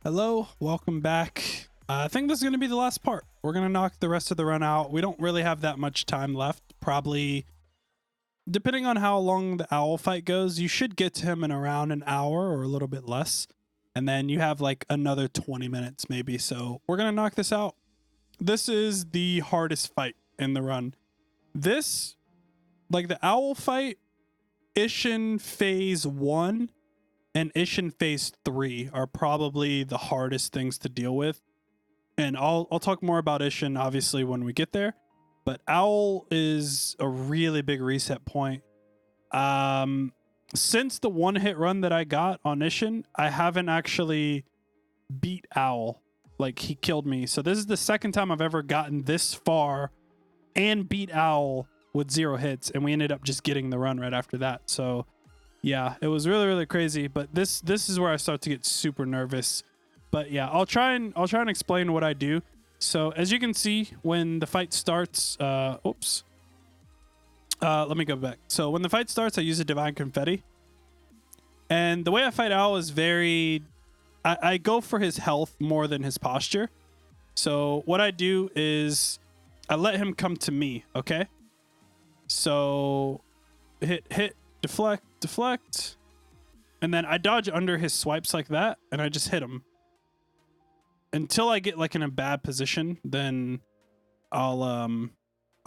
Hello, welcome back. I think this is going to be the last part. We're going to knock the rest of the run out. We don't really have that much time left. Probably, depending on how long the owl fight goes, you should get to him in around an hour or a little bit less. And then you have like another 20 minutes maybe. So we're going to knock this out. This is the hardest fight in the run. This, like the owl fight, Ishin phase 1 and Ishin phase 3 are probably the hardest things to deal with. And I'll talk more about Ishin obviously when we get there. But Owl is a really big reset point. Since the one-hit run that I got on Ishin, I haven't actually beat Owl. Like, he killed me. So this is the second time I've ever gotten this far and beat Owl with 0 hits, and we ended up just getting the run right after that. So yeah, it was really, really crazy. But this is where I start to get super nervous. But yeah, I'll try and explain what I do. So as you can see, when the fight starts, let me go back. So when the fight starts, I use a Divine Confetti. And the way I fight Owl is very, I go for his health more than his posture. So what I do is I let him come to me, okay? So hit, deflect. And then I dodge under his swipes like that, and I just hit him. Until I get like in a bad position, then I'll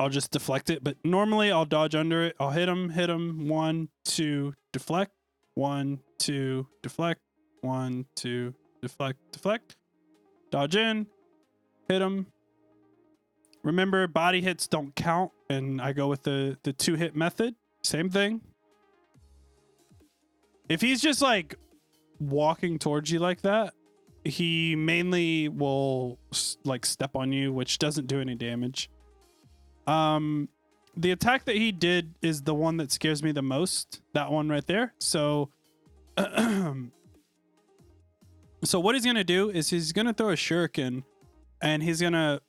just deflect it. But normally I'll dodge under it. I'll hit him, 1, 2, deflect, 1, 2, deflect, 1, 2, deflect, dodge in, hit him. Remember, body hits don't count, and I go with the 2-hit method. Same thing. If he's just like walking towards you like that, he mainly will like step on you, which doesn't do any damage. The attack that he did is the one that scares me the most. That one right there. So, so what he's gonna do is he's gonna throw a shuriken, and he's gonna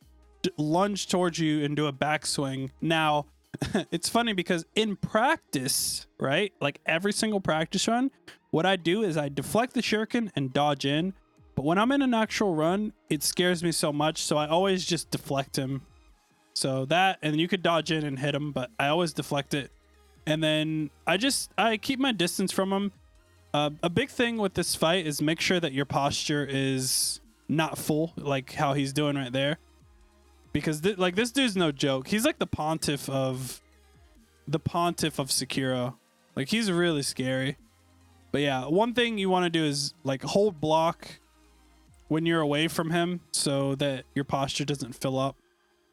lunge towards you and do a backswing. Now, it's funny because in practice, right? Like every single practice run, what I do is I deflect the shuriken and dodge in. But when I'm in an actual run, it scares me so much, so I always just deflect him. So that, and you could dodge in and hit him, but I always deflect it. And then I keep my distance from him. A big thing with this fight is make sure that your posture is not full, like how he's doing right there. Because like this dude's no joke. He's like the pontiff of Sekiro. Like, he's really scary. But yeah, one thing you want to do is like hold block when you're away from him so that your posture doesn't fill up.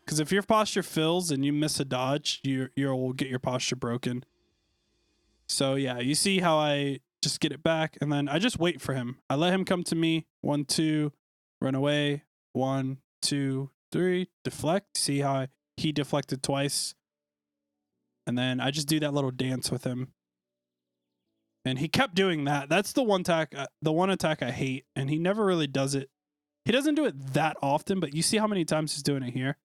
Because if your posture fills and you miss a dodge, you'll get your posture broken. So yeah, you see how I just get it back, and then I just wait for him. I let him come to me. 1, 2, run away. 1, 2, 3, deflect. See how he deflected twice. And then I just do that little dance with him. And he kept doing that. That's the one attack I hate, and he never really does it. He doesn't do it that often, but you see how many times he's doing it here.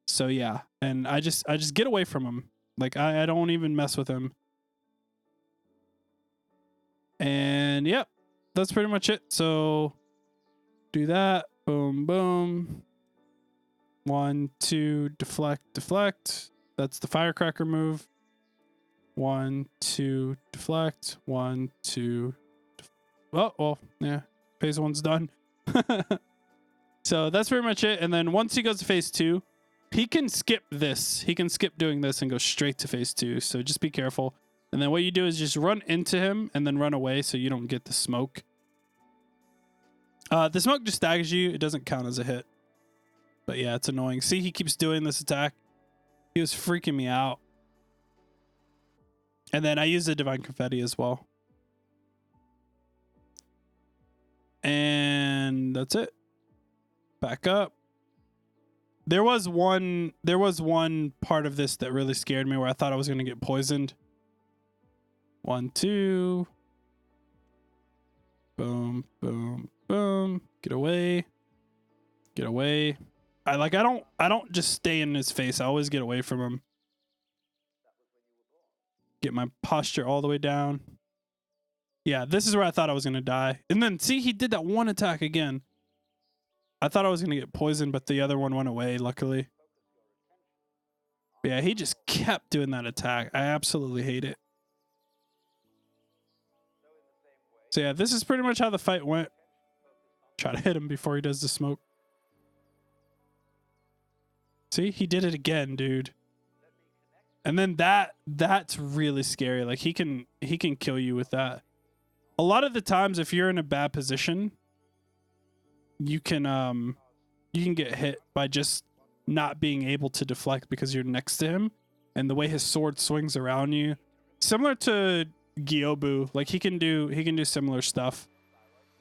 So yeah, and I just get away from him. Like I don't even mess with him. And yep, that's pretty much it. So do that. Boom, boom. 1, 2, deflect. That's the firecracker move. 1, 2, deflect. 1, 2. Well, yeah. Phase 1's done. So that's pretty much it. And then once he goes to phase 2, he can skip this. He can skip doing this and go straight to phase 2. So just be careful. And then what you do is just run into him and then run away so you don't get the smoke. The smoke just staggers you. It doesn't count as a hit. But yeah, it's annoying. See, he keeps doing this attack. He was freaking me out. And then I use the Divine Confetti as well. And that's it. Back up. There was one part of this that really scared me where I thought I was going to get poisoned. 1, 2. Boom, boom, boom. Get away. Get away. I don't just stay in his face. I always get away from him. Get my posture all the way down. Yeah, this is where I thought I was going to die. And then, see, he did that one attack again. I thought I was going to get poisoned, but the other one went away, luckily. But yeah, he just kept doing that attack. I absolutely hate it. So yeah, this is pretty much how the fight went. Try to hit him before he does the smoke. See, he did it again, dude. And then that's really scary. Like he can kill you with that. A lot of the times if you're in a bad position, you can get hit by just not being able to deflect because you're next to him and the way his sword swings around you. Similar to Gyobu, like he can do similar stuff.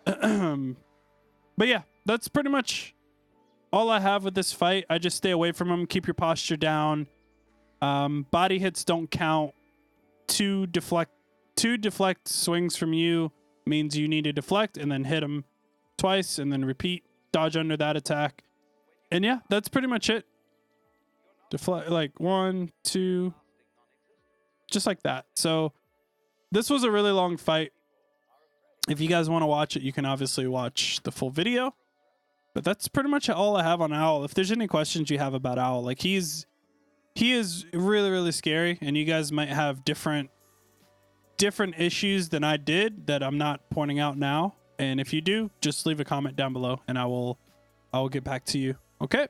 But yeah, that's pretty much all I have with this fight. I just stay away from him, keep your posture down. Body hits don't count. Two deflect swings from you means you need to deflect and then hit him twice and then repeat, dodge under that attack. And yeah, that's pretty much it. Deflect like 1, 2, just like that. So this was a really long fight. If you guys want to watch it, you can obviously watch the full video. But that's pretty much all I have on Owl. If there's any questions you have about Owl, like he is really, really scary, and you guys might have different issues than I did that I'm not pointing out now. And if you do, just leave a comment down below and I will get back to you. Okay.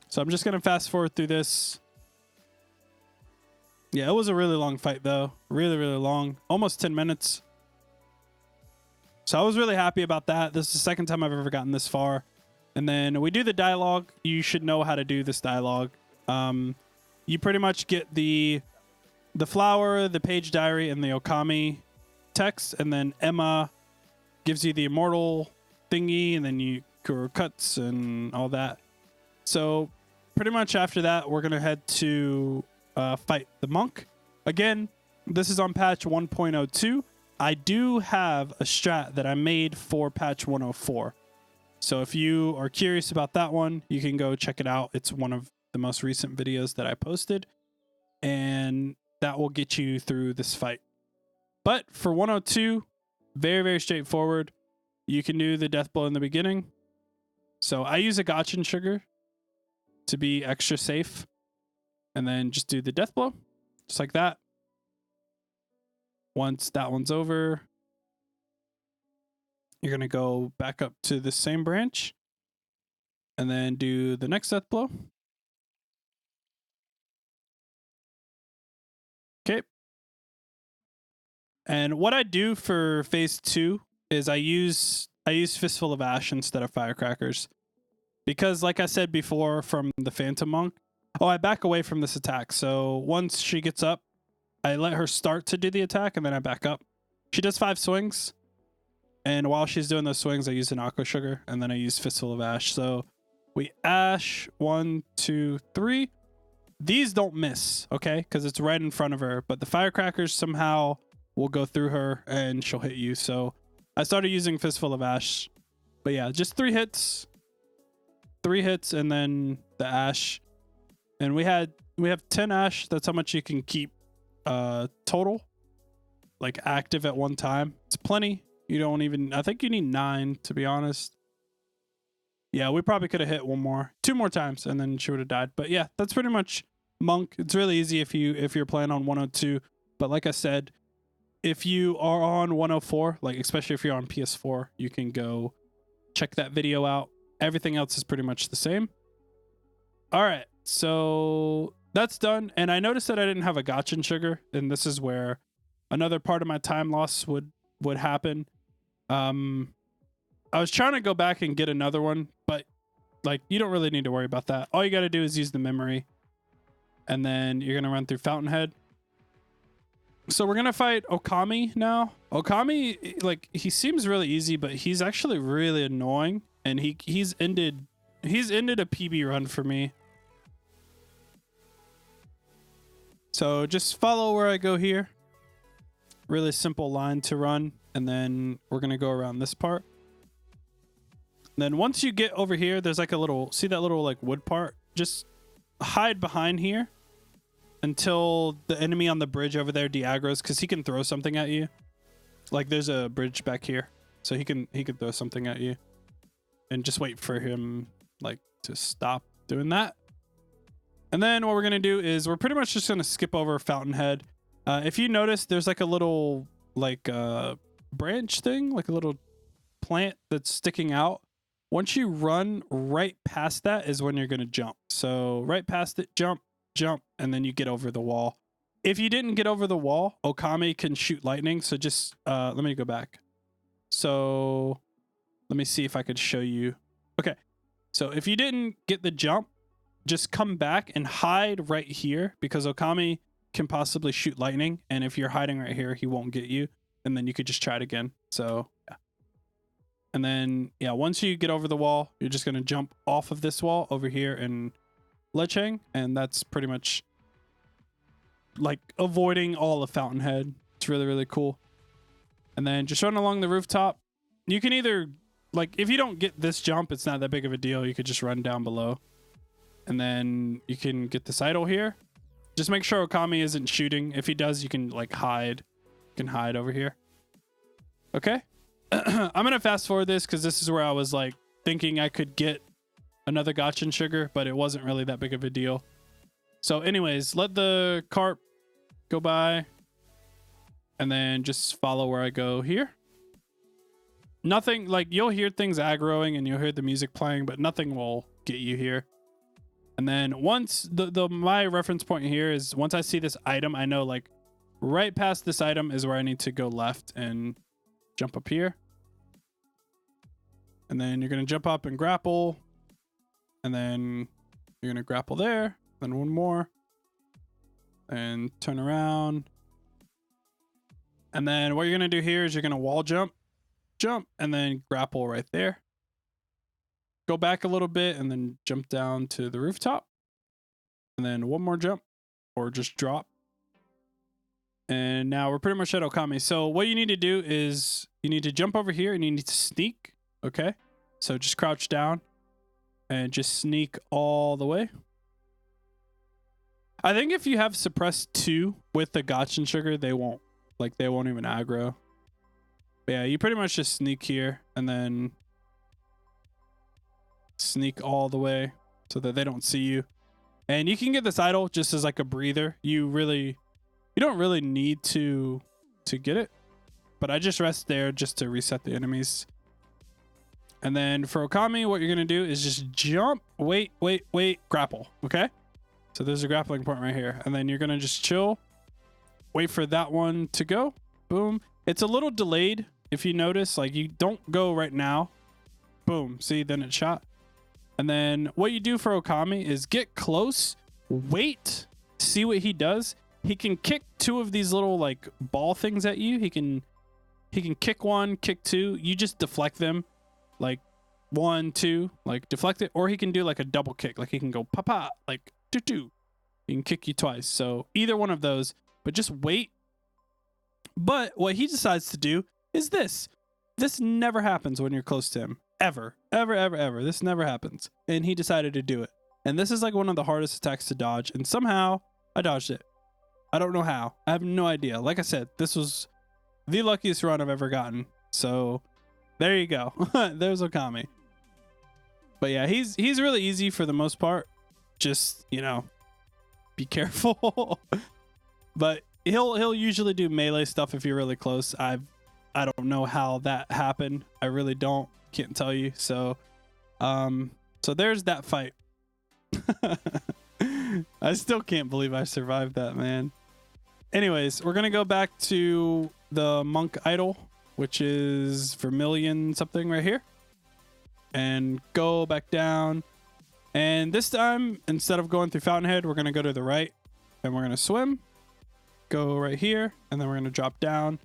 So I'm just going to fast forward through this. Yeah, it was a really long fight though. Really, really long. Almost 10 minutes. So I was really happy about that. This is the second time I've ever gotten this far. And then we do the dialogue. You should know how to do this dialogue. You pretty much get the flower, the page diary, and the Okami text. And then Emma gives you the immortal thingy. And then you go cuts and all that. So pretty much after that, we're going to head to fight the monk. Again, this is on patch 1.02. I do have a strat that I made for patch 104. So if you are curious about that one, you can go check it out. It's one of the most recent videos that I posted. And that will get you through this fight. But for 102, very, very straightforward. You can do the death blow in the beginning. So I use a gotcha sugar to be extra safe. And then just do the death blow. Just like that. Once that one's over, you're going to go back up to the same branch and then do the next death blow. Okay. And what I do for phase 2 is I use Fistful of Ash instead of Firecrackers. Because like I said before from the Phantom Monk, I back away from this attack. So once she gets up, I let her start to do the attack, and then I back up. She does 5 swings, and while she's doing those swings, I use an Aqua Sugar, and then I use Fistful of Ash. So we Ash, 1, 2, 3. These don't miss, okay? Because it's right in front of her, but the Firecrackers somehow will go through her, and she'll hit you. So I started using Fistful of Ash. But yeah, just 3 hits. 3 hits, and then the Ash. And we have 10 Ash. That's how much you can keep total, like active at one time. It's plenty. You don't even, I think you need 9 to be honest. Yeah, we probably could have hit 2 more times and then she would have died. But yeah, that's pretty much Monk. It's really easy if you're playing on 102. But like I said, if you are on 104, like especially if you're on PS4, you can go check that video out. Everything else is pretty much the same. All right, so that's done. And I noticed that I didn't have a gotcha sugar, and this is where another part of my time loss would happen. I was trying to go back and get another one, but like you don't really need to worry about that. All you got to do is use the memory, and then you're gonna run through Fountainhead. So we're gonna fight Okami now. Okami, like he seems really easy, but he's actually really annoying, and he's ended a PB run for me. So just follow where I go here. Really simple line to run. And then we're going to go around this part. And then once you get over here, there's like a little, see that little like wood part? Just hide behind here until the enemy on the bridge over there de-aggroes, because he can throw something at you. Like there's a bridge back here, so he can throw something at you, and just wait for him like to stop doing that. And then what we're gonna do is we're pretty much just gonna skip over Fountainhead. If you notice, there's like a little like branch thing, like a little plant that's sticking out. Once you run right past that is when you're gonna jump. So right past it, jump, jump, and then you get over the wall. If you didn't get over the wall, Okami can shoot lightning. So just let me go back. So let me see if I could show you. Okay. So if you didn't get the jump, just come back and hide right here because Okami can possibly shoot lightning. And if you're hiding right here, he won't get you. And then you could just try it again. So yeah. And then, yeah, once you get over the wall, you're just going to jump off of this wall over here and Lechang. And that's pretty much like avoiding all of Fountainhead. It's really, really cool. And then just run along the rooftop. You can either, like, if you don't get this jump, it's not that big of a deal. You could just run down below. And then you can get this idol here. Just make sure Okami isn't shooting. If he does, you can, like, hide. You can hide over here. Okay. I'm going to fast forward this because this is where I was, like, thinking I could get another Gotchin sugar, but it wasn't really that big of a deal. So anyways, let the cart go by and then just follow where I go here. Nothing, like, you'll hear things aggroing and you'll hear the music playing, but nothing will get you here. And then once my reference point here is once I see this item, I know, like, right past this item is where I need to go left and jump up here. And then you're going to jump up and grapple. And then you're going to grapple there. Then one more. And turn around. And then what you're going to do here is you're going to wall jump. Jump. And then grapple right there. Go back a little bit and then jump down to the rooftop. And then one more jump. Or just drop. And now we're pretty much at Okami. So what you need to do is you need to jump over here and you need to sneak. Okay. So just crouch down and just sneak all the way. I think if you have suppressed 2 with the Gotchin sugar, they won't even aggro. But yeah, you pretty much just sneak here and then sneak all the way so that they don't see you. And you can get this idol just as like a breather. You don't really need to get it, but I just rest there just to reset the enemies. And then for Okami, what you're going to do is just jump, wait, grapple. Okay. So there's a grappling point right here. And then you're going to just chill, wait for that one to go. Boom. It's a little delayed. If you notice, like, you don't go right now. Boom. See, then it shot. And then what you do for Okami is get close, wait, see what he does. He can kick 2 of these little, like, ball things at you. He can kick 1, kick 2. You just deflect them, like 1, 2, like deflect it. Or he can do like a double kick. Like he can go papa, like doo. He can kick you twice. So either one of those, but just wait. But what he decides to do is this. This never happens when you're close to him. Ever. This never happens. And he decided to do it. And this is like one of the hardest attacks to dodge. And somehow I dodged it. I don't know how. I have no idea. Like I said, this was the luckiest run I've ever gotten. So there you go. There's Okami. But yeah, he's really easy for the most part. Just, you know, be careful. But he'll usually do melee stuff if you're really close. I don't know how that happened. I really don't. Can't tell you. So so there's that fight. I still can't believe I survived that, man. Anyways, we're gonna go back to the monk idol, which is Vermilion something right here, and go back down. And this time, instead of going through Fountainhead, we're gonna go to the right and we're gonna swim, go right here, and then we're gonna drop down.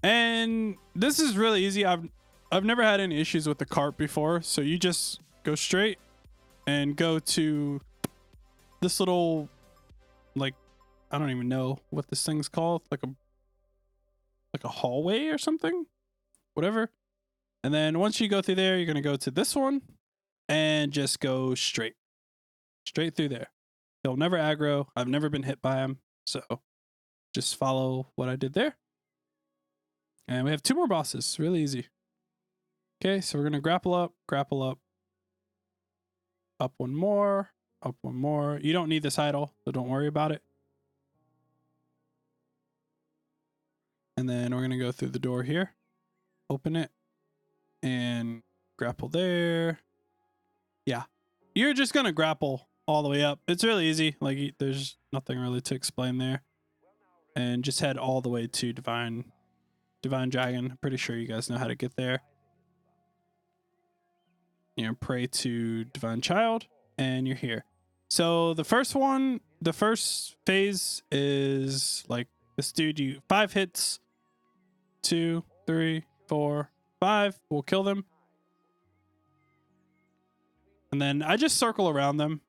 And this is really easy. I've never had any issues with the cart before, so you just go straight and go to this little, like, I don't even know what this thing's called, like a hallway or something, whatever. And then once you go through there, you're gonna go to this one and just go straight through there. He'll never aggro. I've never been hit by him, so just follow what I did there. And we have 2 more bosses. Really easy. Okay, so we're going to grapple up. Up one more. Up one more. You don't need this idol, so don't worry about it. And then we're going to go through the door here. Open it. And grapple there. Yeah. You're just going to grapple all the way up. It's really easy. Like, there's nothing really to explain there. And just head all the way to Divine Dragon. I'm pretty sure you guys know how to get there. You know, pray to Divine Child, and you're here. So the first phase is like this dude. You 5 hits, 2, 3, 4, 5 will kill them. And then I just circle around them.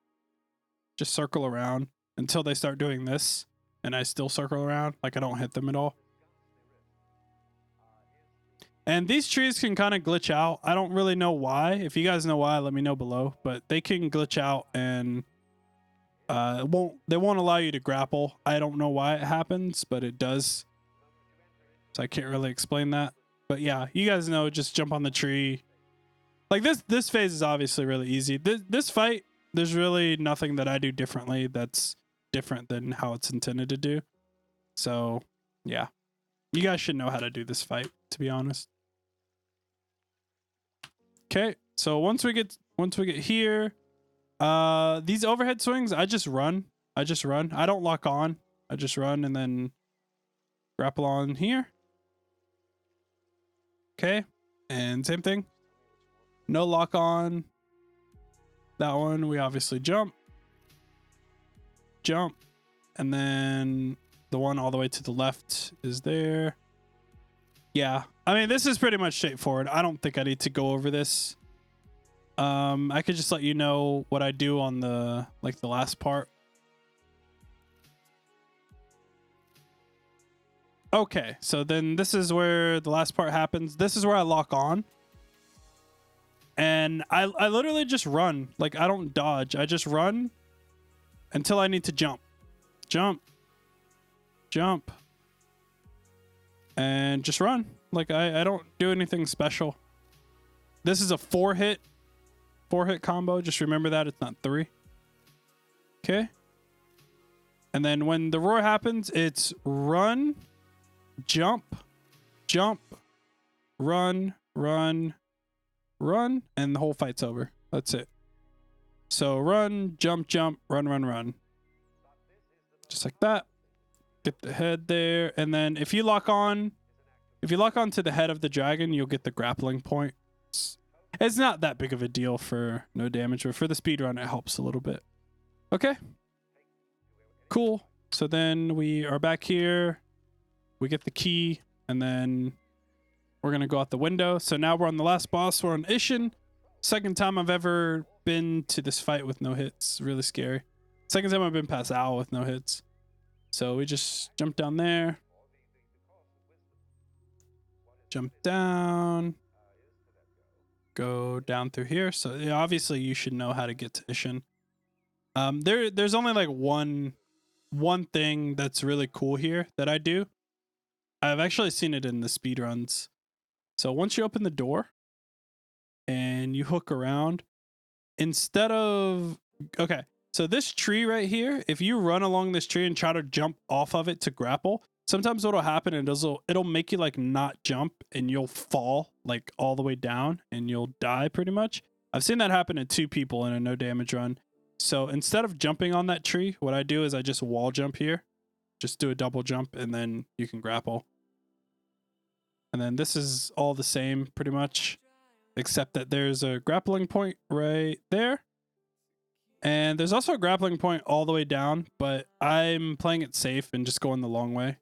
Just circle around until they start doing this. And I still circle around. Like, I don't hit them at all. And these trees can kind of glitch out. I don't really know why. If you guys know why, let me know below. But they can glitch out and they won't allow you to grapple. I don't know why it happens, but it does. So I can't really explain that. But yeah, you guys know, just jump on the tree. Like, this phase is obviously really easy. This fight, there's really nothing that I do differently that's different than how it's intended to do. So yeah, you guys should know how to do this fight, to be honest. Okay, so once we get here, these overhead swings, I just run. I don't lock on. I just run and then grapple on here. Okay, and same thing. No lock on. That one, we obviously jump. And then the one all the way to the left is there. Yeah, I mean, this is pretty much straightforward. I don't think I need to go over this. I could just let you know what I do on the last part. Okay, so then this is where the last part happens. This is where I lock on. And I literally just run. Like, I don't dodge. I just run until I need to jump. Jump. And just run. Like, I don't do anything special. This is a 4-hit combo. Just remember that. It's not 3. Okay. And then when the roar happens, it's run, jump, run, and the whole fight's over. That's it. So run, jump, run. Just like that. Get the head there. And then if you lock on to the head of the dragon, you'll get the grappling point. It's not that big of a deal for no damage, but for the speedrun, it helps a little bit. Okay. Cool. So then we are back here. We get the key, and then we're going to go out the window. So now we're on the last boss. We're on Ishin. Second time I've ever been to this fight with no hits. Really scary. Second time I've been past Owl with no hits. So we just jump down there. Jump down. Go down through here. So yeah, obviously you should know how to get to Ishin. There's only like one thing that's really cool here that I do. I've actually seen it in the speedruns. So once you open the door and you hook around, instead of... Okay, so this tree right here, if you run along this tree and try to jump off of it to grapple, sometimes what'll happen is it'll make you like not jump and you'll fall like all the way down and you'll die pretty much. I've seen that happen to 2 people in a no damage run. So instead of jumping on that tree, what I do is I just wall jump here. Just do a double jump and then you can grapple. And then this is all the same pretty much, except that there's a grappling point right there. And there's also a grappling point all the way down, but I'm playing it safe and just going the long way.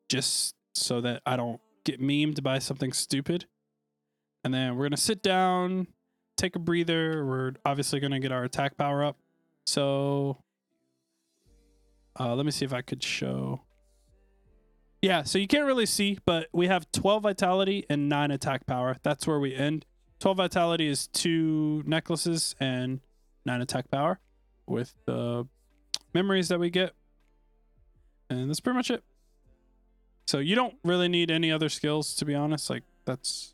Just so that I don't get memed by something stupid. And then we're going to sit down, take a breather. We're obviously going to get our attack power up. So let me see if I could show. Yeah, so you can't really see, but we have 12 vitality and 9 attack power. That's where we end. 12 vitality is 2 necklaces and 9 attack power with the memories that we get. And that's pretty much it. So you don't really need any other skills, to be honest. Like that's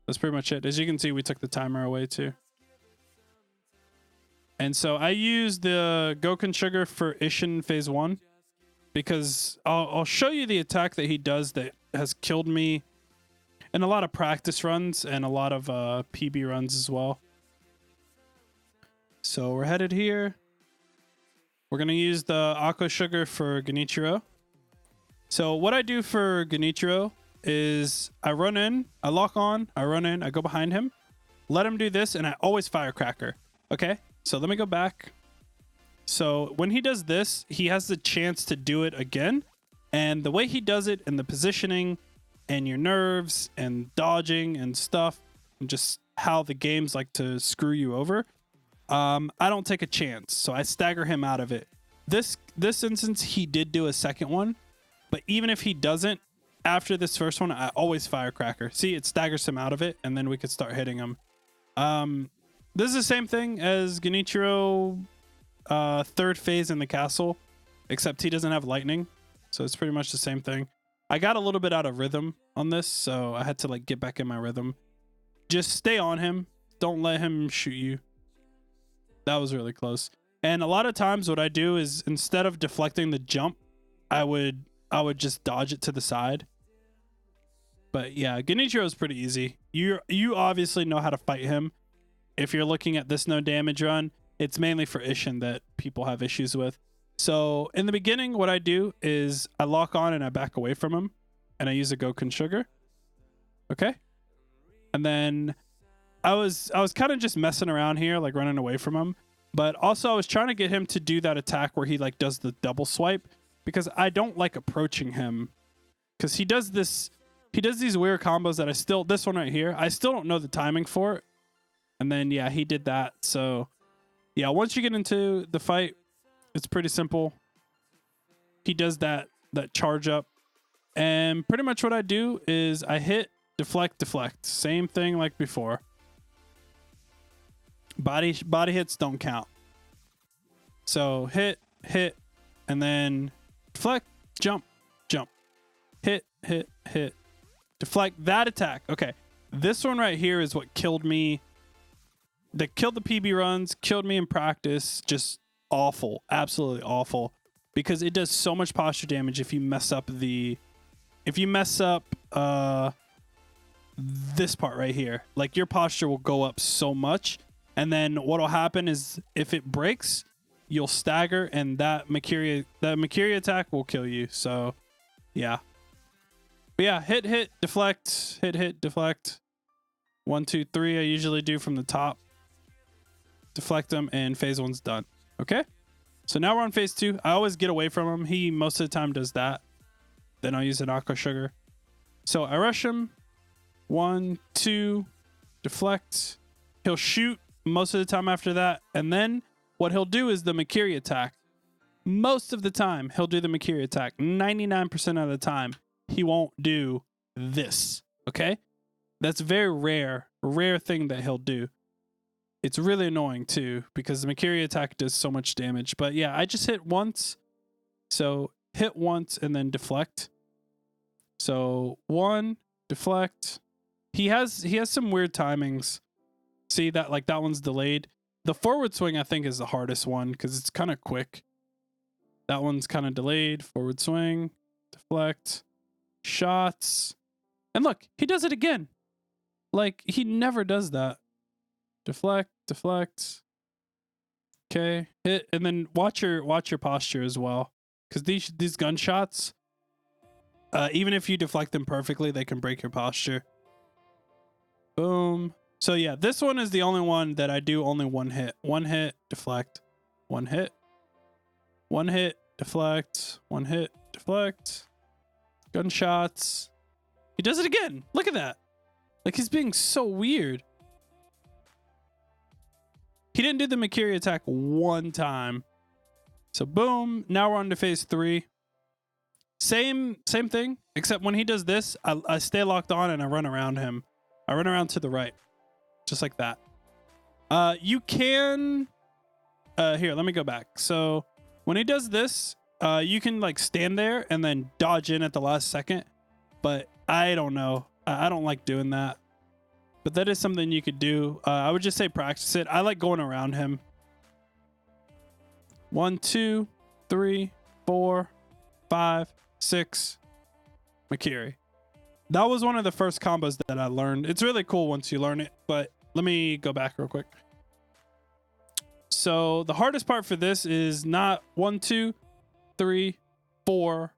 pretty much it. As you can see, we took the timer away too. And so I use the Goken Sugar for Ishin phase 1 because I'll show you the attack that he does that has killed me in a lot of practice runs and a lot of PB runs as well. So we're headed here. We're going to use the Aqua Sugar for Genichiro. So what I do for Genichiro is I run in, I lock on, I run in, I go behind him, let him do this, and I always Firecracker. Okay? So let me go back. So when he does this, he has the chance to do it again. And the way he does it and the positioning and your nerves and dodging and stuff and just how the games like to screw you over, I don't take a chance. So I stagger him out of it. This instance, he did do a second one. But even if he doesn't, after this first one, I always Firecracker. See, it staggers him out of it, and then we could start hitting him. This is the same thing as Genichiro third phase in the castle, except he doesn't have lightning. So it's pretty much the same thing. I got a little bit out of rhythm on this, so I had to like get back in my rhythm. Just stay on him. Don't let him shoot you. That was really close. And a lot of times what I do is instead of deflecting the jump, I would just dodge it to the side. But yeah, Genichiro is pretty easy. You obviously know how to fight him. If you're looking at this no damage run, it's mainly for Ishin that people have issues with. So in the beginning, what I do is I lock on and I back away from him, and I use a Goken Sugar. Okay. And then I was kind of just messing around here, like running away from him. But also I was trying to get him to do that attack where he like does the double swipe, because I don't like approaching him, because he does these weird combos that this one right here, I still don't know the timing for it. And then, yeah, he did that. So yeah, once you get into the fight, it's pretty simple. He does that charge up. And pretty much what I do is I hit, deflect, deflect. Same thing like before. Body hits don't count. So hit, and then deflect, jump, jump. Hit, deflect, that attack. Okay. This one right here is what killed me. That killed the PB runs, killed me in practice. Just awful. Absolutely awful. Because it does so much posture damage if you mess up this part right here. Like your posture will go up so much. And then what'll happen is if it breaks, you'll stagger, and that Makiri attack will kill you. So yeah. But yeah, hit, deflect, hit, deflect. 1, 2, 3 I usually do from the top. Deflect them, and phase 1's done. Okay? So now we're on phase 2. I always get away from him. He most of the time does that. Then I'll use an Aqua Sugar. So I rush him. 1, 2, deflect. He'll shoot most of the time after that. And then what he'll do is the Makiri attack. Most of the time, he'll do the Makiri attack. 99% of the time, he won't do this. Okay? That's very rare thing that he'll do. It's really annoying too, because the Makiri attack does so much damage. But yeah, I just hit once. So hit once and then deflect. So 1, deflect. He has some weird timings. See that, like that one's delayed. The forward swing I think is the hardest one because it's kind of quick. That one's kind of delayed. Forward swing, deflect, shots. And look, he does it again. Like he never does that. Deflect, deflect. Okay, hit, and then watch your posture as well, because these gunshots, even if you deflect them perfectly, they can break your posture. Boom. So yeah, this one is the only one that I do only one hit. One hit, deflect. One hit. One hit, deflect. One hit, deflect. Gunshots. He does it again. Look at that. Like he's being so weird. He didn't do the Makiri attack one time. So boom. Now we're on to phase 3. Same thing, except when he does this, I stay locked on and I run around him. I run around to the right. Just like that. You can... here, let me go back. So when he does this, You can like stand there and then dodge in at the last second, but I don't know. I don't like doing that. But that is something you could do. I would just say practice it. I like going around him. 1, 2, 3, 4, 5, 6. Makiri. That was one of the first combos that I learned. It's really cool once you learn it, but let me go back real quick. So the hardest part for this is not 1, 2, 3, 4,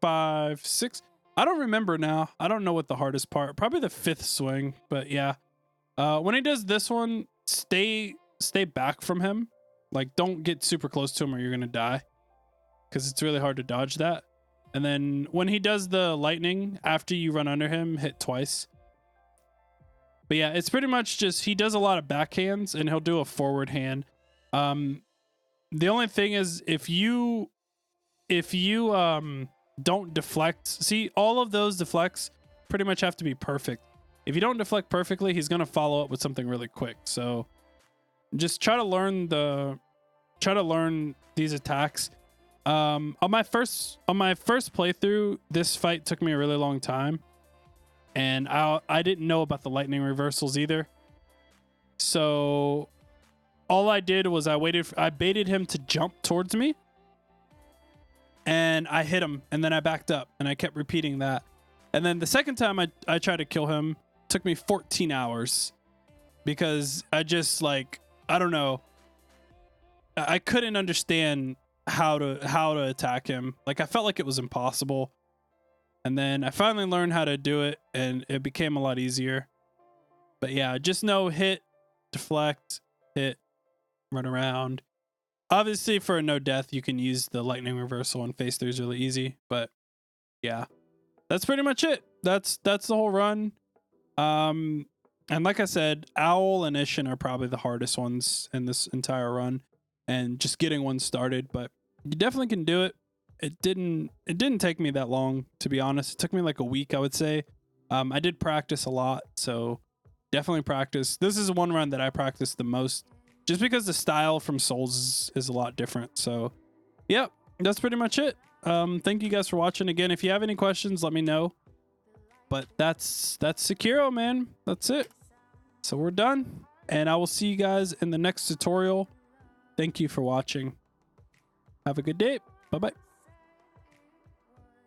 5, 6. I don't remember now. I don't know what the hardest part. Probably the 5th swing, but yeah. When he does this one, stay back from him. Like, don't get super close to him or you're gonna die, because it's really hard to dodge that. And then when he does the lightning, after you run under him, hit twice. But yeah, it's pretty much just, he does a lot of backhands and he'll do a forward hand. The only thing is, if you don't deflect, see, all of those deflects pretty much have to be perfect. If you don't deflect perfectly, he's gonna follow up with something really quick. So just try to learn these attacks. On my first playthrough, this fight took me a really long time, and I didn't know about the lightning reversals either. So all I did was I baited him to jump towards me, and I hit him, and then I backed up, and I kept repeating that. And then the second time I tried to kill him, it took me 14 hours because I just, like, I don't know, I couldn't understand how to attack him. Like, I felt like it was impossible. And then I finally learned how to do it, and it became a lot easier. But yeah, just know hit, deflect, hit, run around. Obviously, for a no death, you can use the lightning reversal and phase 3 is really easy. But yeah, that's pretty much it. That's the whole run. And like I said, Owl and Ishin are probably the hardest ones in this entire run, and just getting one started. But you definitely can do it. It didn't take me that long, to be honest. It took me like a week, I would say. I did practice a lot, so definitely practice. This is one run that I practiced the most, just because the style from Souls is a lot different. So yep, that's pretty much it. Thank you guys for watching. Again, if you have any questions, let me know. But that's Sekiro, man. That's it. So we're done, and I will see you guys in the next tutorial. Thank you for watching. Have a good day. Bye-bye.